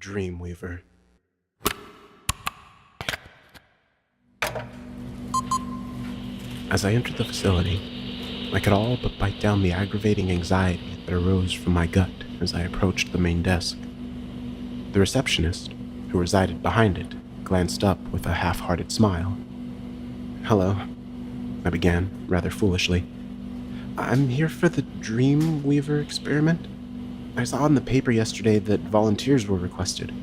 Dreamweaver. As I entered the facility, I could all but bite down the aggravating anxiety that arose from my gut as I approached the main desk. The receptionist, who resided behind it, glanced up with a half-hearted smile. "Hello," I began, rather foolishly. "I'm here for the Dreamweaver experiment. I saw in the paper yesterday that volunteers were requested."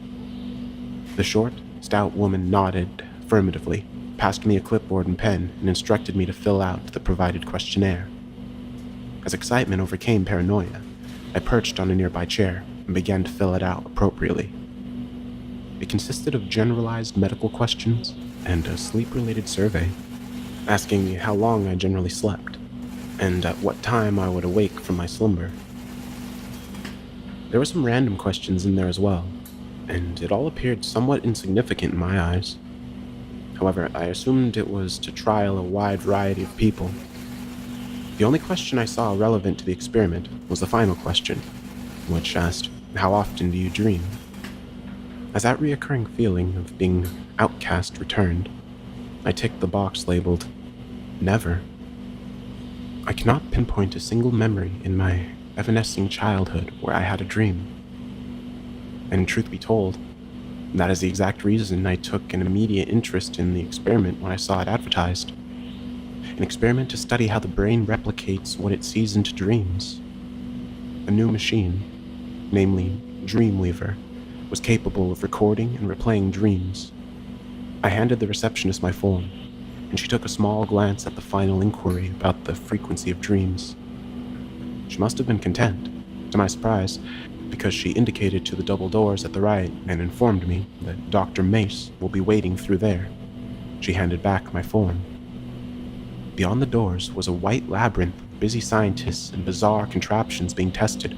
The short, stout woman nodded affirmatively, passed me a clipboard and pen, and instructed me to fill out the provided questionnaire. As excitement overcame paranoia, I perched on a nearby chair and began to fill it out appropriately. It consisted of generalized medical questions and a sleep-related survey, asking me how long I generally slept, and at what time I would awake from my slumber. There were some random questions in there as well, and it all appeared somewhat insignificant in my eyes. However, I assumed it was to trial a wide variety of people. The only question I saw relevant to the experiment was the final question, which asked, "How often do you dream?" As that reoccurring feeling of being outcast returned, I ticked the box labeled, "Never." I cannot pinpoint a single memory in my evanescing childhood where I had a dream. And truth be told, that is the exact reason I took an immediate interest in the experiment when I saw it advertised. An experiment to study how the brain replicates what it sees into dreams. A new machine, namely Dreamweaver, was capable of recording and replaying dreams. I handed the receptionist my form, and she took a small glance at the final inquiry about the frequency of dreams. She must have been content, to my surprise, because she indicated to the double doors at the right and informed me that Dr. Mace will be waiting through there. She handed back my form. Beyond the doors was a white labyrinth of busy scientists and bizarre contraptions being tested.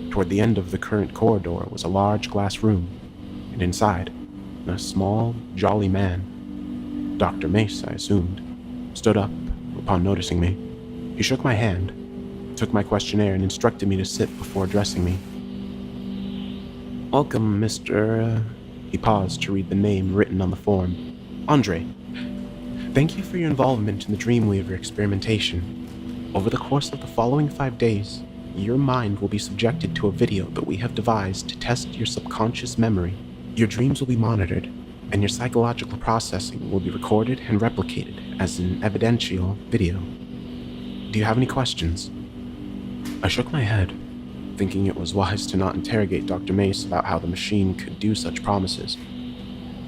Toward the end of the current corridor was a large glass room, and inside, a small, jolly man, Dr. Mace, I assumed, stood up upon noticing me. He shook my hand, took my questionnaire, and instructed me to sit before addressing me. "Welcome, Mr. He paused to read the name written on the form. "Andre. Thank you for your involvement in the Dreamweaver experimentation. Over the course of the following 5 days, your mind will be subjected to a video that we have devised to test your subconscious memory. Your dreams will be monitored, and your psychological processing will be recorded and replicated as an evidential video. Do you have any questions?" I shook my head, thinking it was wise to not interrogate Dr. Mace about how the machine could do such promises.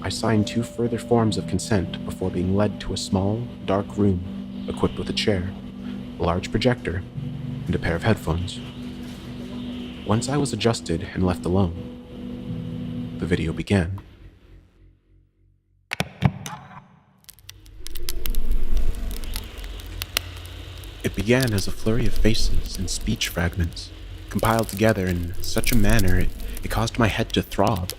I signed 2 further forms of consent before being led to a small, dark room equipped with a chair, a large projector, and a pair of headphones. Once I was adjusted and left alone, the video began. It began as a flurry of faces and speech fragments, compiled together in such a manner it caused my head to throb.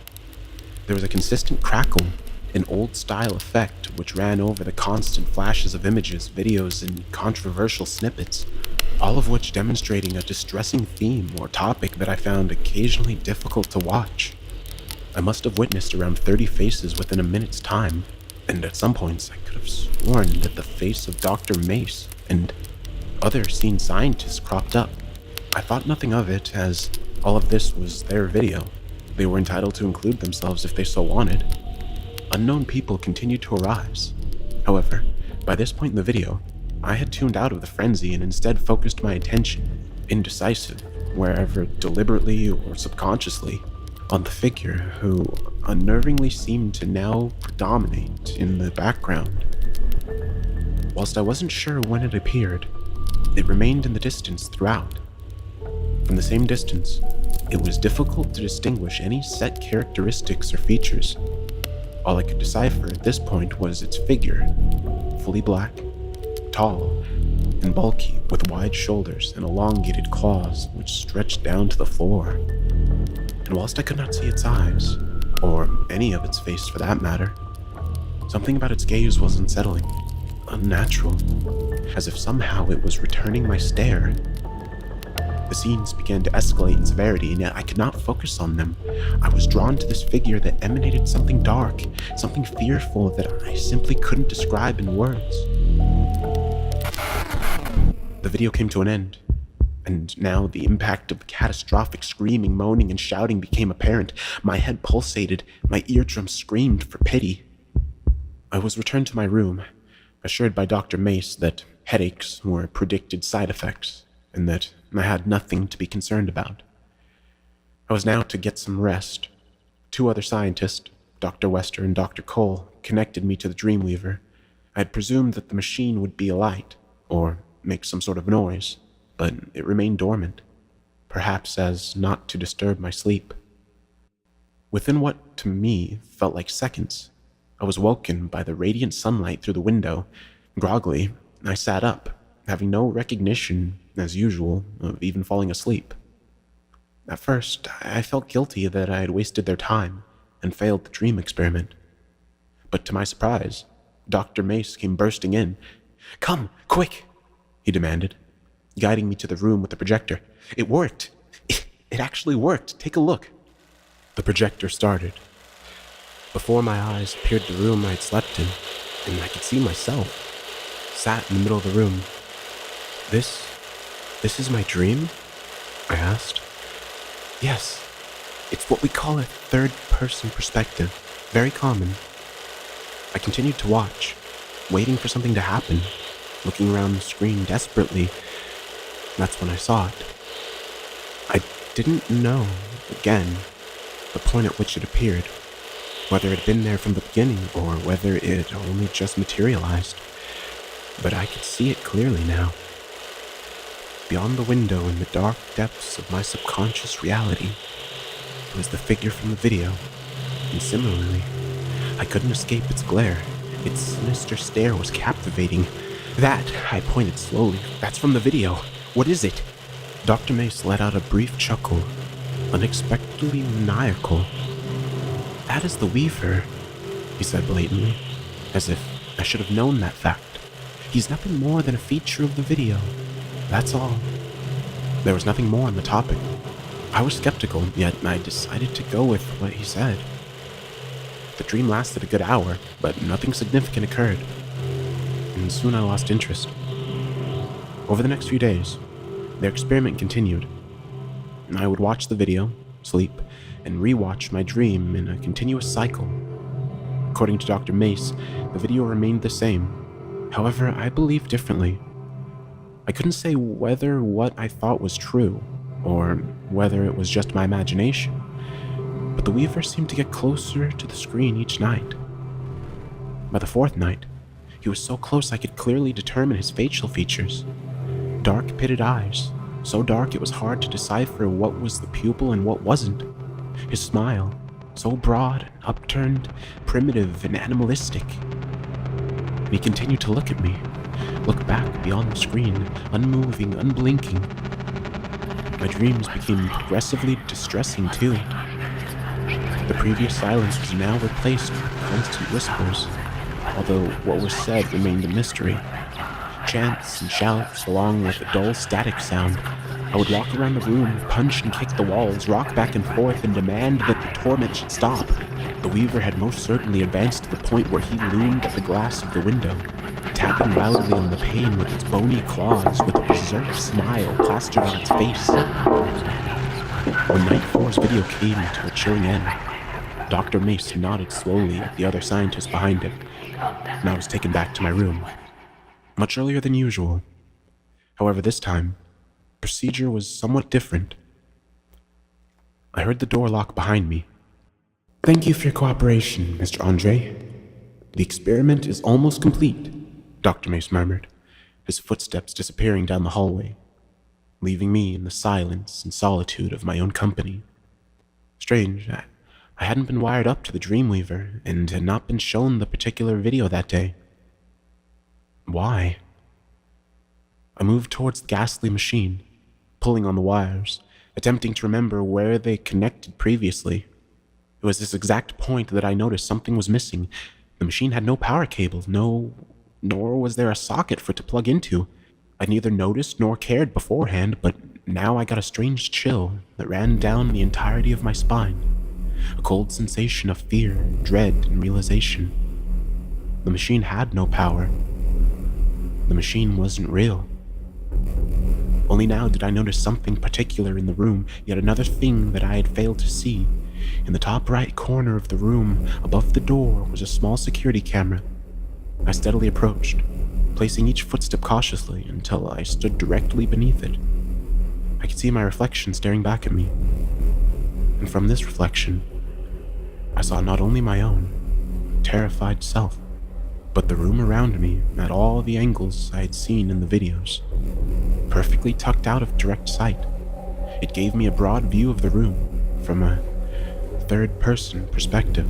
There was a consistent crackle, an old-style effect which ran over the constant flashes of images, videos, and controversial snippets, all of which demonstrating a distressing theme or topic that I found occasionally difficult to watch. I must have witnessed around 30 faces within a minute's time, and at some points I could have sworn that the face of Dr. Mace and other seen scientists cropped up. I thought nothing of it, as all of this was their video. They were entitled to include themselves if they so wanted. Unknown people continued to arise. However, by this point in the video, I had tuned out of the frenzy and instead focused my attention, indecisive, wherever deliberately or subconsciously, on the figure who unnervingly seemed to now predominate in the background. Whilst I wasn't sure when it appeared, it remained in the distance throughout. From the same distance, it was difficult to distinguish any set characteristics or features. All I could decipher at this point was its figure, fully black, tall, and bulky, with wide shoulders and elongated claws which stretched down to the floor. And whilst I could not see its eyes, or any of its face for that matter, something about its gaze was unsettling, unnatural, as if somehow it was returning my stare. The scenes began to escalate in severity, and yet I could not focus on them. I was drawn to this figure that emanated something dark, something fearful that I simply couldn't describe in words. The video came to an end, and now the impact of the catastrophic screaming, moaning, and shouting became apparent. My head pulsated, my eardrums screamed for pity. I was returned to my room, assured by Dr. Mace that headaches were predicted side effects, and that I had nothing to be concerned about. I was now to get some rest. 2 other scientists, Dr. Wester and Dr. Cole, connected me to the Dreamweaver. I had presumed that the machine would be alight, or make some sort of noise, but it remained dormant, perhaps as not to disturb my sleep. Within what, to me, felt like seconds, I was woken by the radiant sunlight through the window. Groggily, I sat up, having no recognition, as usual, of even falling asleep. At first, I felt guilty that I had wasted their time and failed the dream experiment. But to my surprise, Dr. Mace came bursting in. "Come, quick!" he demanded, guiding me to the room with the projector. "It worked! It actually worked! Take a look!" The projector started. Before my eyes appeared the room I had slept in, and I could see myself, sat in the middle of the room. This is my dream?" I asked. "Yes. It's what we call a third-person perspective. Very common." I continued to watch, waiting for something to happen, looking around the screen desperately. That's when I saw it. I didn't know, again, the point at which it appeared, whether it had been there from the beginning or whether it only just materialized. But I could see it clearly now. Beyond the window in the dark depths of my subconscious reality, it was the figure from the video, and similarly, I couldn't escape its glare. Its sinister stare was captivating. "That," I pointed slowly, "that's from the video. What is it?" Dr. Mace let out a brief chuckle, unexpectedly maniacal. "That is the Weaver," he said blatantly, as if I should have known that fact. "He's nothing more than a feature of the video. That's all." There was nothing more on the topic. I was skeptical, yet I decided to go with what he said. The dream lasted a good hour, but nothing significant occurred, and soon I lost interest. Over the next few days, their experiment continued. I would watch the video, sleep, and re-watch my dream in a continuous cycle. According to Dr. Mace, the video remained the same. However, I believed differently. I couldn't say whether what I thought was true, or whether it was just my imagination, but the Weaver seemed to get closer to the screen each night. By the 4th night, he was so close I could clearly determine his facial features. Dark pitted eyes, so dark it was hard to decipher what was the pupil and what wasn't. His smile, so broad, upturned, primitive, and animalistic. And he continued to look at me, look back beyond the screen, unmoving, unblinking. My dreams became progressively distressing too. The previous silence was now replaced with constant whispers, although what was said remained a mystery. Chants and shouts, along with a dull static sound. I would walk around the room, punch and kick the walls, rock back and forth, and demand that the torment should stop. The Weaver had most certainly advanced to the point where he loomed at the glass of the window, tapping loudly on the pane with its bony claws, with a berserk smile plastered on its face. When Night 4's video came to a chilling end, Dr. Mace nodded slowly at the other scientists behind him, and I was taken back to my room, much earlier than usual. However, this time, procedure was somewhat different. I heard the door lock behind me. "Thank you for your cooperation, Mr. Andre. The experiment is almost complete," Dr. Mace murmured, his footsteps disappearing down the hallway, leaving me in the silence and solitude of my own company. Strange, I hadn't been wired up to the Dreamweaver and had not been shown the particular video that day. Why? I moved towards the ghastly machine, pulling on the wires, attempting to remember where they connected previously. It was this exact point that I noticed something was missing. The machine had no power cable, nor was there a socket for it to plug into. I'd neither noticed nor cared beforehand, but now I got a strange chill that ran down the entirety of my spine, a cold sensation of fear, dread, and realization. The machine had no power. The machine wasn't real. Only now did I notice something particular in the room, yet another thing that I had failed to see. In the top right corner of the room, above the door, was a small security camera. I steadily approached, placing each footstep cautiously until I stood directly beneath it. I could see my reflection staring back at me. And from this reflection, I saw not only my own terrified self, but the room around me at all the angles I had seen in the videos, perfectly tucked out of direct sight. It gave me a broad view of the room from a third-person perspective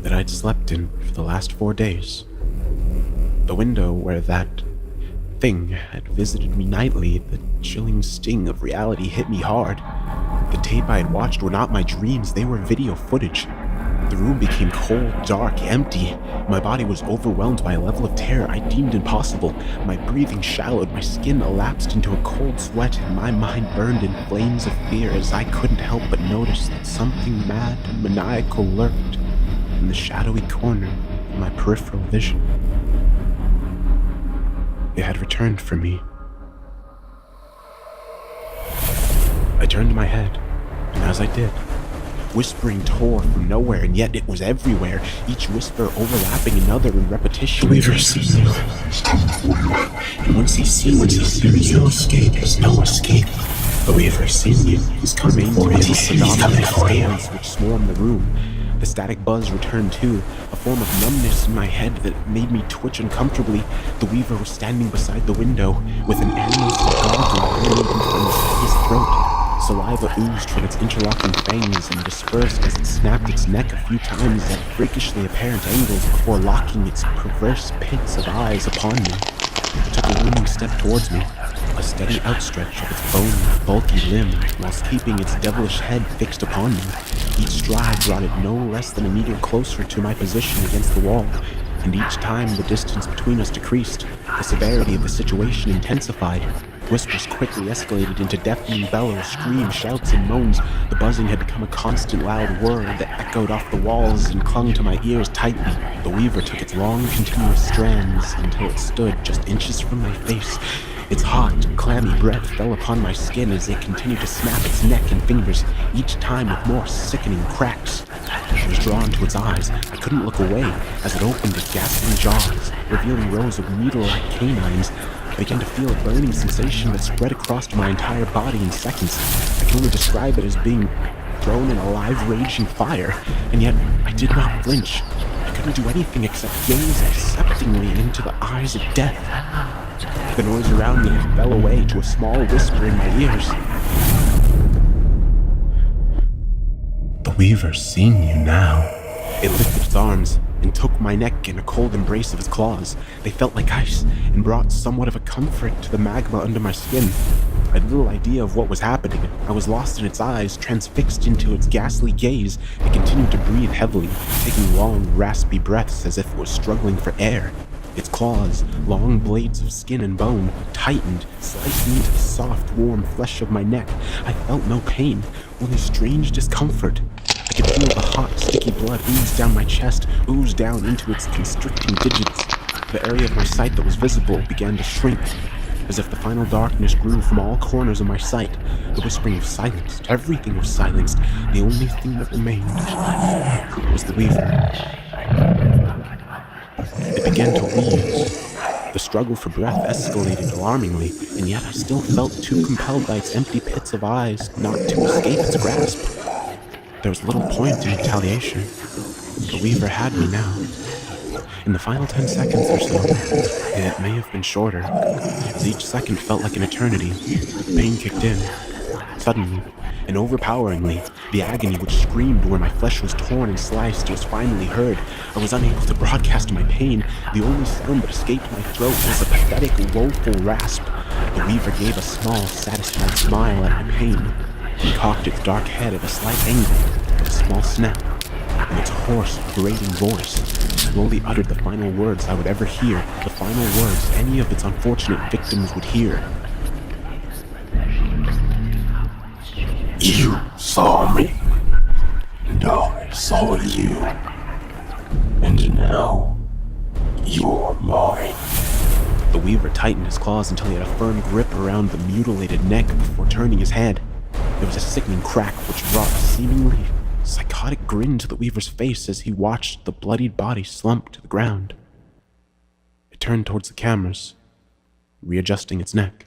that I'd slept in for the last 4 days. The window where that thing had visited me nightly, the chilling sting of reality hit me hard. The tape I had watched were not my dreams, they were video footage. The room became cold, dark, empty. My body was overwhelmed by a level of terror I deemed impossible. My breathing shallowed, my skin elapsed into a cold sweat, and my mind burned in flames of fear as I couldn't help but notice that something mad and maniacal lurked in the shadowy corner of my peripheral vision. It had returned for me. I turned my head, and as I did, whispering tore from nowhere, and yet it was everywhere, each whisper overlapping another in repetition. The Weaver's seen you. He's coming for you. And once he's seen you, there is no escape. There's no escape. The Weaver's seen you. He's coming for you. He's coming for you. Which swarmed the room. The static buzz returned too, a form of numbness in my head that made me twitch uncomfortably. The Weaver was standing beside the window, with an animal's gargle emanating from his throat. Saliva oozed from its interlocking fangs and dispersed as it snapped its neck a few times at freakishly apparent angles before locking its perverse pits of eyes upon me. It took a looming step towards me, a steady outstretch of its bony, bulky limb, whilst keeping its devilish head fixed upon me. Each stride brought it no less than a meter closer to my position against the wall, and each time the distance between us decreased, the severity of the situation intensified. Whispers quickly escalated into deafening bellows, screams, shouts, and moans. The buzzing had become a constant loud whir that echoed off the walls and clung to my ears tightly. The Weaver took its long, continuous strands until it stood just inches from my face. Its hot, clammy breath fell upon my skin as it continued to snap its neck and fingers, each time with more sickening cracks. I was drawn to its eyes. I couldn't look away as it opened its ghastly jaws, revealing rows of needle-like canines. I began to feel a burning sensation that spread across my entire body in seconds. I can only describe it as being thrown in a live, raging fire, and yet I did not flinch. I couldn't do anything except gaze acceptingly into the eyes of death. The noise around me fell away to a small whisper in my ears. The Weaver's seen you now. It lifted its arms and took my neck in a cold embrace of its claws. They felt like ice and brought somewhat of a comfort to the magma under my skin. I had little idea of what was happening. I was lost in its eyes, transfixed into its ghastly gaze. It continued to breathe heavily, taking long, raspy breaths as if it was struggling for air. Its claws, long blades of skin and bone, tightened, sliced me into the soft, warm flesh of my neck. I felt no pain, only strange discomfort. I could feel the hot, sticky blood ooze down my chest, ooze down into its constricting digits. The area of my sight that was visible began to shrink, as if the final darkness grew from all corners of my sight. The whispering was silenced. Everything was silenced. The only thing that remained was the Weaver. It began to wheeze. The struggle for breath escalated alarmingly, and yet I still felt too compelled by its empty pits of eyes not to escape its grasp. There was little point in retaliation. The Weaver had me now. In the final 10 seconds or so, it may have been shorter, as each second felt like an eternity, pain kicked in. Suddenly, and overpoweringly, the agony which screamed where my flesh was torn and sliced was finally heard. I was unable to broadcast my pain. The only sound that escaped my throat was a pathetic, woeful rasp. The Weaver gave a small, satisfied smile at my pain, and cocked its dark head at a slight angle with a small snap, and its hoarse, grating voice slowly uttered the final words I would ever hear, the final words any of its unfortunate victims would hear. You saw me, and I saw you. And now, you're mine. The Weaver tightened his claws until he had a firm grip around the mutilated neck before turning his head. There was a sickening crack which brought a seemingly psychotic grin to the Weaver's face as he watched the bloodied body slump to the ground. It turned towards the cameras, readjusting its neck.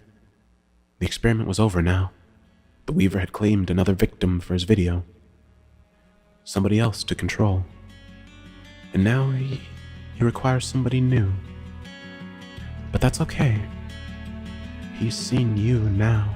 The experiment was over now. The Weaver had claimed another victim for his video. Somebody else to control. And now he requires somebody new. But that's okay. He's seen you now.